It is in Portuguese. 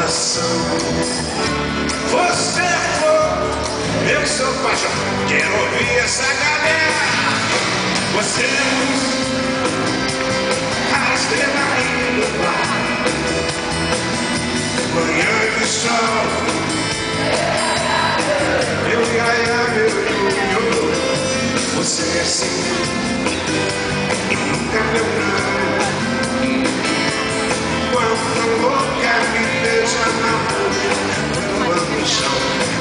coração. Você é fogo, eu sou paixão. Quero ouvir essa galera. Você é luz, a estrela do mar. Manhã de sol, meu iaia, meu ioiô. Você é assim, nunca meu não. Quando louca me beija na boca, tua paixão.